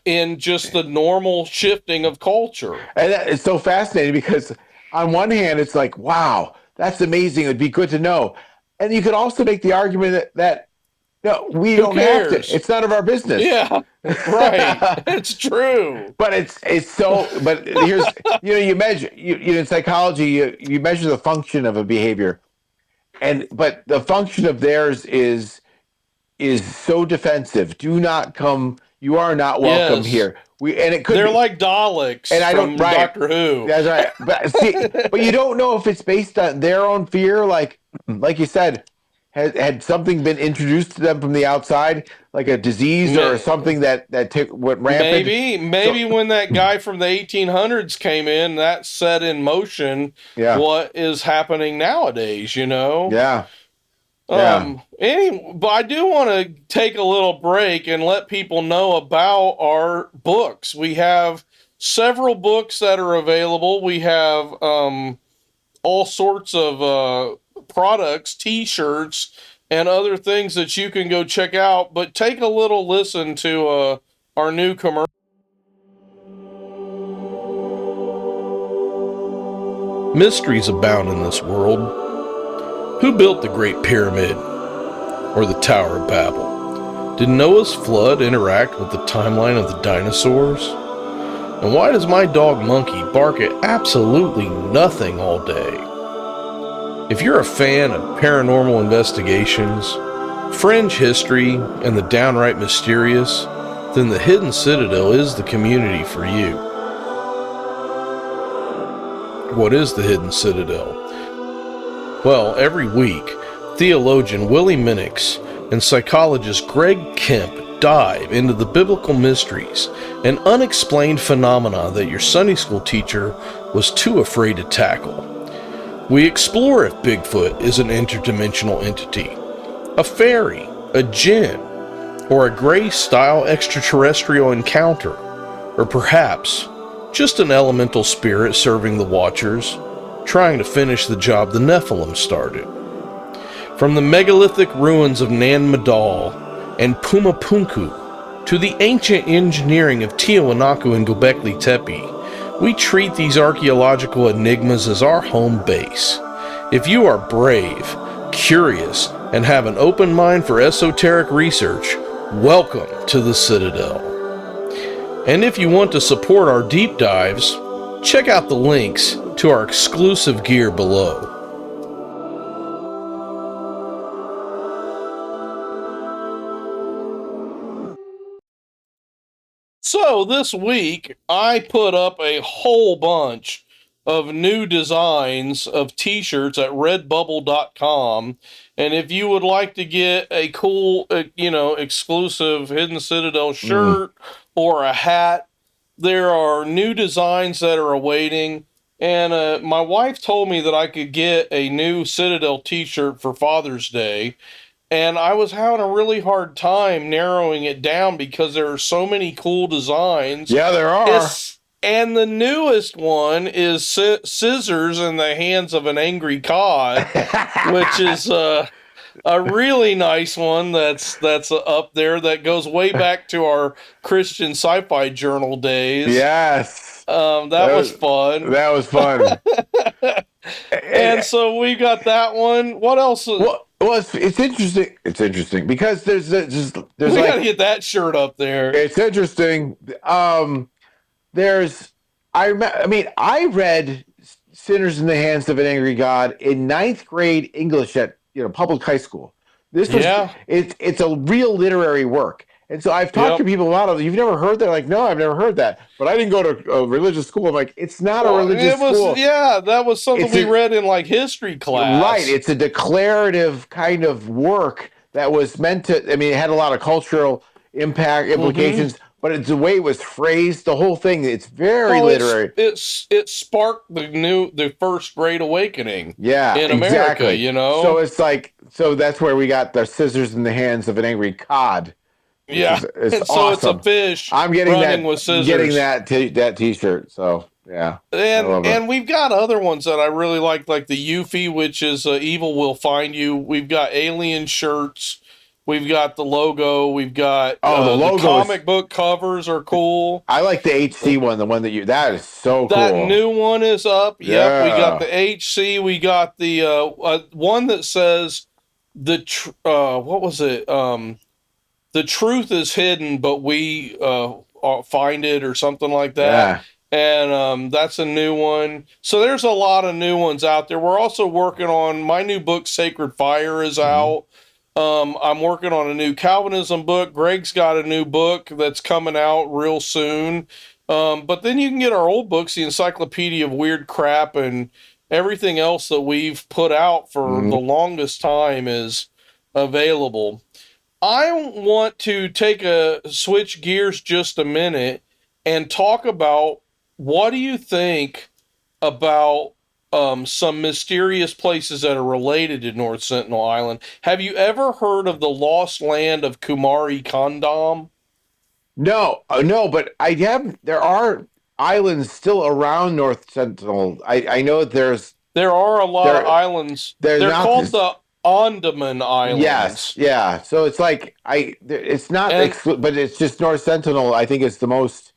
in just the normal shifting of culture. And it's so fascinating because on one hand, it's like, wow, that's amazing. It'd be good to know. And you could also make the argument that no, we Who don't cares? have to. It's none of our business. Yeah, right. It's true. But it's so. But here's you measure in psychology you measure the function of a behavior, but the function of theirs is so defensive. Do not come. You are not welcome here. They're like Daleks and I from don't, right. Doctor Who. That's right. But see, but you don't know if it's based on their own fear, like you said. Had something been introduced to them from the outside, like a disease or something that went rampant? Maybe when that guy from the 1800s came in, that set in motion what is happening nowadays, Yeah. But I do want to take a little break and let people know about our books. We have several books that are available. We have all sorts of products, t-shirts, and other things that you can go check out. But take a little listen to our new commercial. Mysteries abound in this world. Who built the Great Pyramid or the Tower of Babel? Did Noah's flood interact with the timeline of the dinosaurs? And why does my dog Monkey bark at absolutely nothing all day? If you're a fan of paranormal investigations, fringe history, and the downright mysterious, then the Hidden Citadel is the community for you. What is the Hidden Citadel? Well, every week, theologian Willie and psychologist Greg Kemp dive into the biblical mysteries and unexplained phenomena that your Sunday school teacher was too afraid to tackle. We explore if Bigfoot is an interdimensional entity, a fairy, a djinn, or a Grey-style extraterrestrial encounter, or perhaps just an elemental spirit serving the Watchers, trying to finish the job the Nephilim started. From the megalithic ruins of Nan Madol and Pumapunku to the ancient engineering of Tiwanaku and Göbekli Tepe, we treat these archaeological enigmas as our home base. If you are brave, curious, and have an open mind for esoteric research, welcome to the Citadel. And if you want to support our deep dives, check out the links to our exclusive gear below. So this week, I put up a whole bunch of new designs of t-shirts at redbubble.com. And if you would like to get a cool, exclusive Hidden Citadel shirt or a hat, there are new designs that are awaiting. And my wife told me that I could get a new Citadel t-shirt for Father's Day. And I was having a really hard time narrowing it down because there are so many cool designs. Yeah, there are. And the newest one is Scissors in the Hands of an Angry Cod, which is a really nice one that's up there that goes way back to our Christian Sci-Fi Journal days. Yes. That was fun. That was fun. And so we got that one. What else? Well, it's interesting. It's interesting because there's we gotta get that shirt up there. It's interesting. I read Sinners in the Hands of an Angry God in 9th grade English at public high school. It's a real literary work. And so I've talked to people about it. You've never heard that? Like, no, I've never heard that. But I didn't go to a religious school. I'm like, it's not a religious school. Yeah, that was something we read in like history class. Right. It's a declarative kind of work that was meant to, it had a lot of cultural implications, but it's the way it was phrased, the whole thing. It's very literary. It sparked the first Great Awakening. Yeah, in America, exactly. So it's like, that's where we got the Scissors in the Hands of an Angry Cod. Yeah, it's so awesome. It's a fish. I'm getting running with scissors. Getting that T-shirt. So yeah, and we've got other ones that I really like the Yuffie, which is Evil Will Find You. We've got alien shirts. We've got the logo. We've got the comic book covers are cool. I like the HC one, the one that is so cool. That new one is up. Yeah. Yep, we got the HC. We got the one that says what was it? The truth is hidden, but we find it, or something like that. Yeah. And that's a new one. So there's a lot of new ones out there. We're also working on my new book, Sacred Fire, is out. I'm working on a new Calvinism book. Greg's got a new book that's coming out real soon. But then you can get our old books, the Encyclopedia of Weird Crap, and everything else that we've put out for the longest time is available. I want to switch gears just a minute and talk about, what do you think about some mysterious places that are related to North Sentinel Island? Have you ever heard of the lost land of Kumari Kandam? No, but I have. There are islands still around North Sentinel. I know there are a lot of islands. They're called the Andaman Islands. Yes, yeah. So it's like it's not, but it's just North Sentinel. I think it's the most.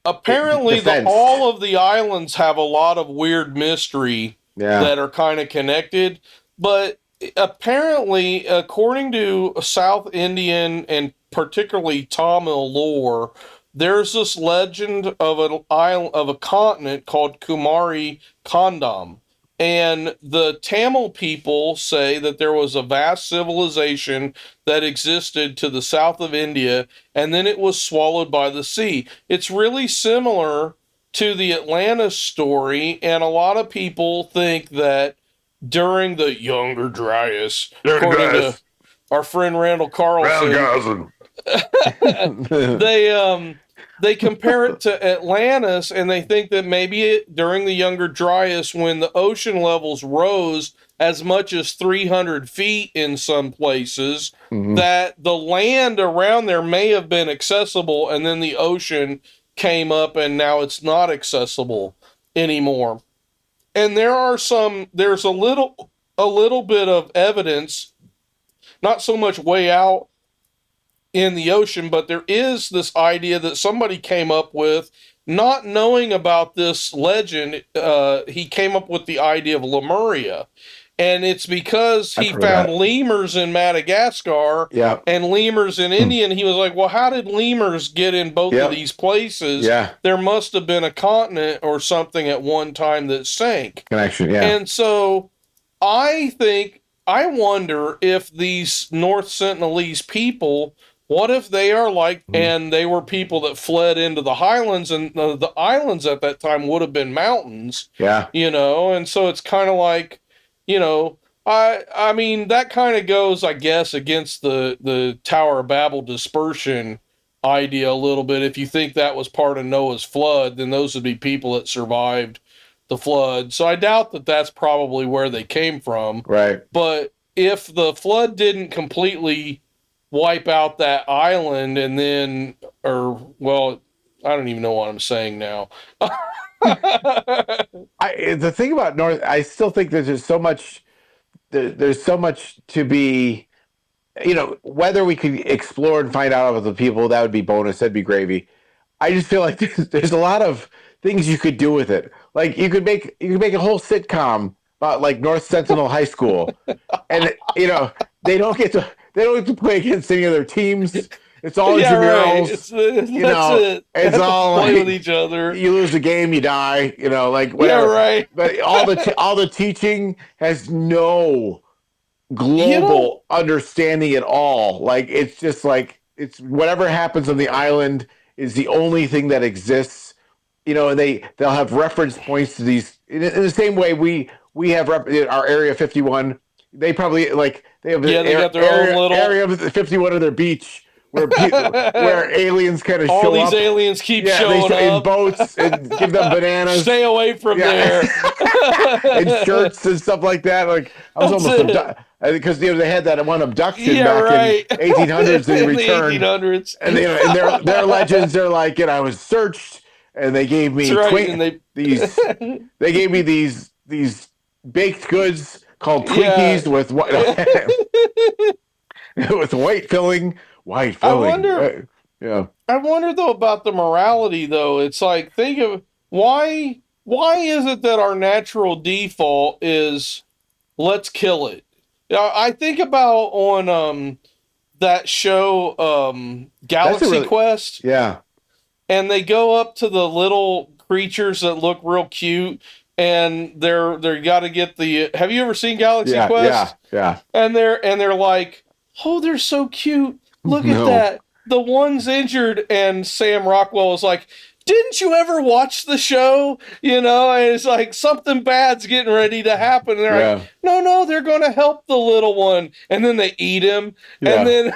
Apparently, all of the islands have a lot of weird mystery that are kind of connected. But apparently, according to South Indian and particularly Tamil lore, there's this legend of an island, of a continent called Kumari Kandam. And the Tamil people say that there was a vast civilization that existed to the south of India, and then it was swallowed by the sea. It's really similar to the Atlantis story, and a lot of people think that during the Younger Dryas, according to our friend Randall Carlson, they compare it to Atlantis, and they think that maybe during the Younger Dryas, when the ocean levels rose as much as 300 feet in some places, that the land around there may have been accessible, and then the ocean came up and now it's not accessible anymore. And there's a little bit of evidence, not so much way out in the ocean, but there is this idea that somebody came up with, not knowing about this legend. He came up with the idea of Lemuria. And it's because he found lemurs in Madagascar and lemurs in India. And he was like, well, how did lemurs get in both of these places? There must have been a continent or something at one time that sank. Connection, yeah. And so I wonder if these North Sentinelese people, what if they are like, and they were people that fled into the highlands, and the islands at that time would have been mountains. Yeah. And so it's kind of like, I mean, that kind of goes, I guess, against the Tower of Babel dispersion idea a little bit. If you think that was part of Noah's flood, then those would be people that survived the flood. So I doubt that that's probably where they came from. Right. But if the flood didn't completely wipe out that island and then, I don't even know what I'm saying now. The thing about North, I still think there's just so much. There's so much to be, whether we could explore and find out about the people, that would be bonus. That'd be gravy. I just feel like there's a lot of things you could do with it. Like you could make a whole sitcom about like North Sentinel High School, and they don't get to play against any of their teams. It's all intramurals. Right. It's all play like, with each other. You lose the game, you die. Like whatever. Yeah, right. But all the teaching has no global understanding at all. Like it's just like it's whatever happens on the island is the only thing that exists. And they'll have reference points to these in the same way we have our Area 51. They probably they have got their own little area of 51 of their beach. Where aliens kind of show up. All these aliens keep showing up in boats and give them bananas. Stay away from there. And shirts and stuff like that. Like I was almost because they had that one abduction back in 1800s and they returned. 1800s. And their legends are like, I was searched and they gave me they gave me these baked goods called Twinkies with with white filling. I wonder though about the morality though. It's like, think of why is it that our natural default is let's kill it? I think about on that show Galaxy Quest. Yeah. And they go up to the little creatures that look real cute and they're got to get the have you ever seen Galaxy Quest? Yeah. And they're like, "Oh, they're so cute. Look at that. The one's injured." And Sam Rockwell is like, "Didn't you ever watch the show?" And it's like something bad's getting ready to happen. And they're like, no, they're going to help the little one. And then they eat him. Yeah. And then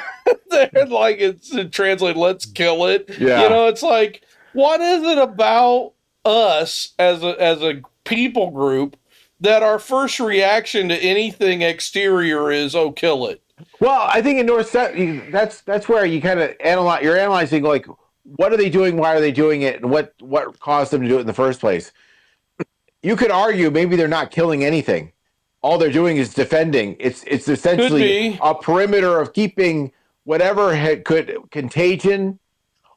they're like, it's translated, let's kill it. Yeah. It's like, what is it about us as a people group that our first reaction to anything exterior is, oh, kill it? Well, I think in North Sentinel, that's where you kind of analyze. You're analyzing like, what are they doing? Why are they doing it? And what caused them to do it in the first place? You could argue maybe they're not killing anything. All they're doing is defending. It's essentially a perimeter of keeping whatever contagion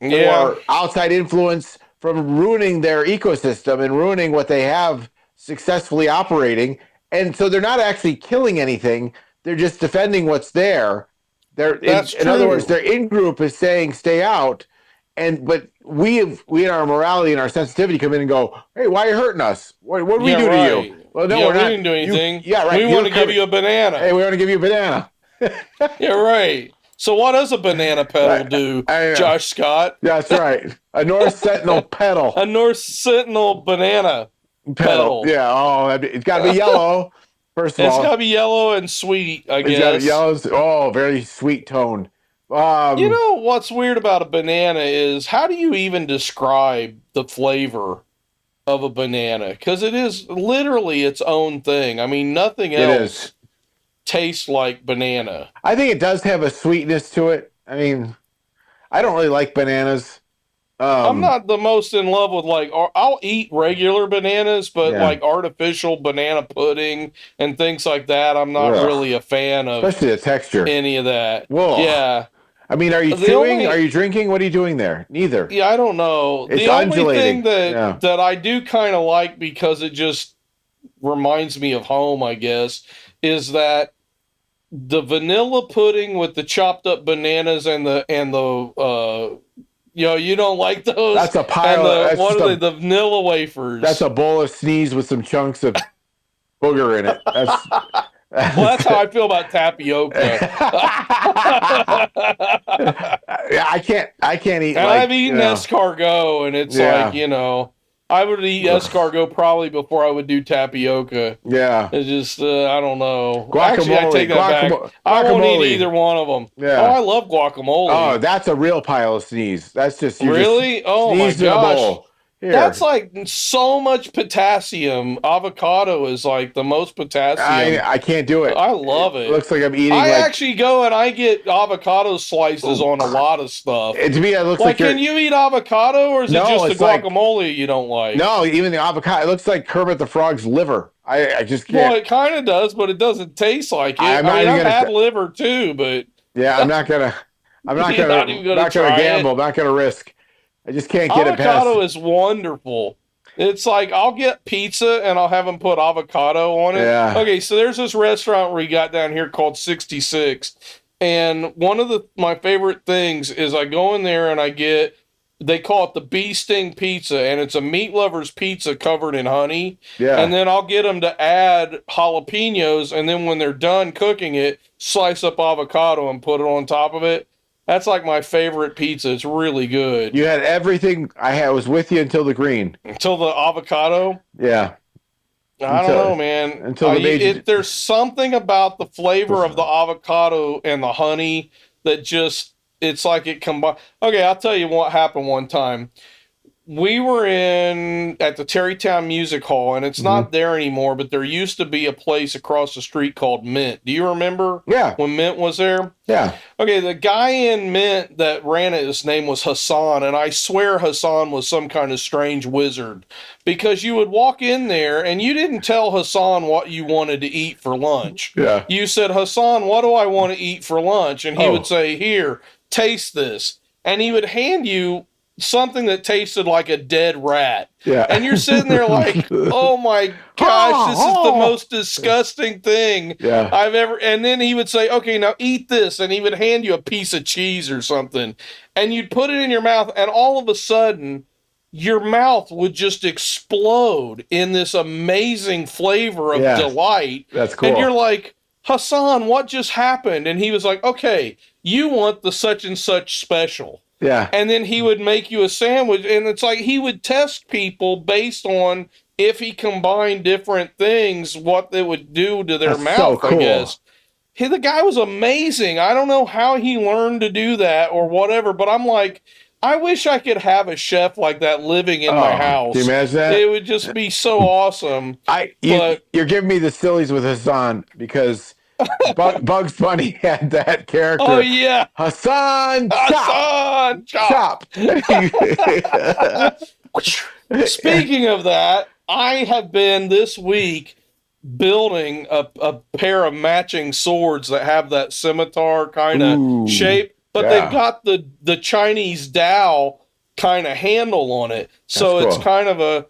or outside influence from ruining their ecosystem and ruining what they have successfully operating. And so they're not actually killing anything. They're just defending what's there. In other words, their in-group is saying, stay out. But we in our morality and our sensitivity come in and go, hey, why are you hurting us? What did we do to you? Well, no, we didn't do anything. We want to give you a banana. Hey, we want to give you a banana. Yeah, right. So what does a banana petal do, Josh Scott? Yeah, that's right. A North Sentinel petal. A North Sentinel banana petal. Yeah, it's got to be yellow, first of all. It's got to be yellow and sweet, I guess. Yellow, very sweet tone. What's weird about a banana is, how do you even describe the flavor of a banana? Because it is literally its own thing. I mean, nothing else tastes like banana. I think it does have a sweetness to it. I mean, I don't really like bananas. I'm not the most in love with like I'll eat regular bananas, but Yeah. like artificial banana pudding and things like that, I'm not Ugh. really a fan of Especially the texture. any of that. Whoa. Yeah. I mean, are you The chewing? Are only you drinking? What are you doing there? Neither. Yeah, I don't know. It's The only thing undulating. Yeah. that I do kind of like because it just reminds me of home, I guess, is that the vanilla pudding with the chopped up bananas and the you don't like those. That's a pile. And That's what just are they? The vanilla wafers. That's a bowl of sneeze with some chunks of booger in it. Well, that's how I feel about tapioca. I can't eat. And like, I've eaten escargot, and it's Yeah. like, I would eat escargot probably before I would do tapioca. Yeah. It's just, I don't know. Guacamole. Actually, I take that back. I won't Guacamole. eat either one of them. Yeah. Oh, I love guacamole. Oh, that's a real pile of sneeze. That's just Really? Oh my sneezed in a gosh. bowl. Here. That's like so much potassium. Avocado is like the most potassium. I can't do it. I love it. Looks like I'm eating. I actually go and I get avocado slices on a lot of stuff. To me, it looks Like, like can you eat avocado, or is it just the it's like- guacamole you don't like? No, even the avocado. It looks like Kermit the Frog's liver. I just can't. Well, it kind of does, but it doesn't taste like it. I'm I not mean, even I've gonna had say- liver too, but Yeah, I'm not gonna You're not even gonna try gamble. it? Not gonna risk. I just can't get it past. avocado is wonderful. It's like I'll get pizza and I'll have them put avocado on it. Yeah. Okay, so there's this restaurant we got down here called 66. And one of my favorite things is I go in there and they call it the bee sting pizza, and it's a meat lover's pizza covered in honey. Yeah. And then I'll get them to add jalapenos, and then when they're done cooking it, slice up avocado and put it on top of it. That's like my favorite pizza. It's really good. You had everything. I was with you until the green. Until the avocado. Yeah. I don't know, man. Until there's something about the flavor of the avocado and the honey that just, it's like it combined. Okay, I'll tell you what happened one time. We were at the Terrytown Music Hall, and it's not there anymore, but there used to be a place across the street called Mint. Do you remember? Yeah. When Mint was there? Yeah. Okay, the guy in Mint that ran it, his name was Hassan, and I swear Hassan was some kind of strange wizard, because you would walk in there and you didn't tell Hassan what you wanted to eat for lunch. Yeah. You said, Hassan, what do I want to eat for lunch? And he would say, here, taste this. And he would hand you something that tasted like a dead rat. Yeah. And you're sitting there like, oh my gosh, this is the most disgusting thing I've ever. And then he would say, okay, now eat this. And he would hand you a piece of cheese or something. And you'd put it in your mouth, and all of a sudden, your mouth would just explode in this amazing flavor of delight. That's cool. And you're like, Hassan, what just happened? And he was like, okay, you want the such and such special. Yeah. And then he would make you a sandwich, and it's like he would test people based on if he combined different things, what they would do to their mouth, so cool. I guess. The guy was amazing. I don't know how he learned to do that or whatever, but I'm like, I wish I could have a chef like that living in my house. Can you imagine that? It would just be so awesome. You're giving me the sillies with Hassan, because Bugs Bunny had that character. Oh, yeah. Hassan Chop. Chop. Speaking of that, I have been this week building a pair of matching swords that have that scimitar kind of shape, but they've got the Chinese Dao kind of handle on it. So it's kind of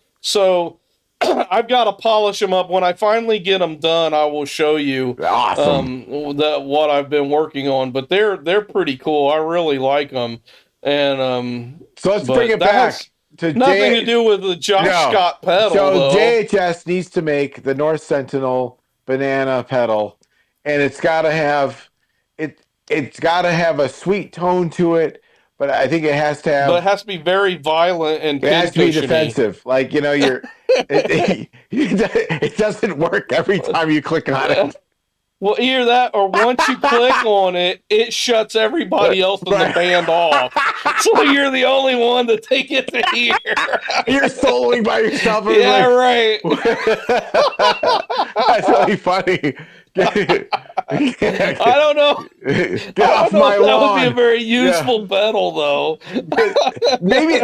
I've got to polish them up. When I finally get them done, I will show you what I've been working on. But they're pretty cool. I really like them. And so let's bring it back to nothing to do with the Josh Scott pedal. So though. JHS needs to make the North Sentinel banana pedal, and it's got to have a sweet tone to it. But I think it has to have. But it has to be very violent and. It has to be defensive. Like, you're. It doesn't work every time you click on it. Well, either that, or once you click on it, it shuts everybody else in the band off. So you're the only one that they get to hear. You're soloing by yourself. Yeah, right. That's really funny. I don't know. Get I off don't know my if that would be a lawn. very useful pedal, though. Maybe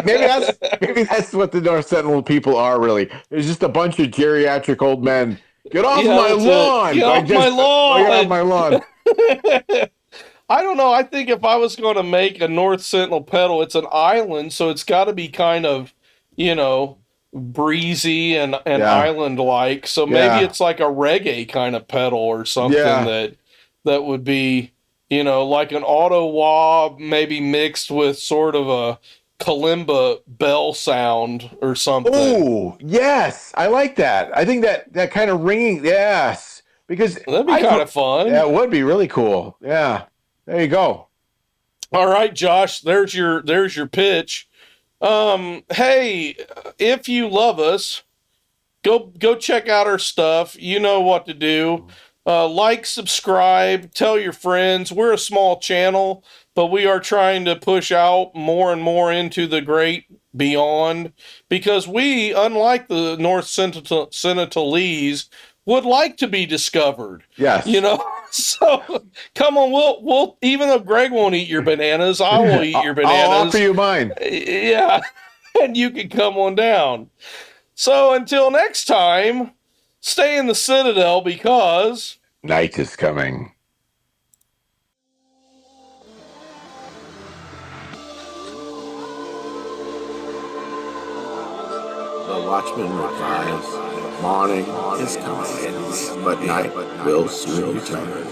that's what the North Sentinel people are really. It's just a bunch of geriatric old men. Get off Yeah, my that's it. lawn! Get off my Get off my lawn. lawn. I don't know. I think if I was going to make a North Sentinel pedal, it's an island, so it's got to be kind of, you know, breezy and Yeah, island like. So maybe yeah, it's like a reggae kind of pedal or something yeah. that would be, you know, like an auto wah, maybe mixed with sort of a kalimba bell sound or something. Oh, yes, I like that. I think that kind of ringing, yes, because That'd be kind of yeah, fun. it would be really cool. Yeah, there you go. All right, Josh, there's your pitch. Hey, if you love us, go check out our stuff. You know what to do. Like, subscribe, tell your friends. We're a small channel, but we are trying to push out more and more into the great beyond because we, unlike the North Sentinelese, would like to be discovered. You Yes, know, so come on, we'll even though Greg won't eat your bananas, I will eat your I'll offer bananas. you mine. Yeah, and you can come on down. So until next time, stay in the Citadel because Night is coming. The watchman replies, morning is coming, but night will soon return.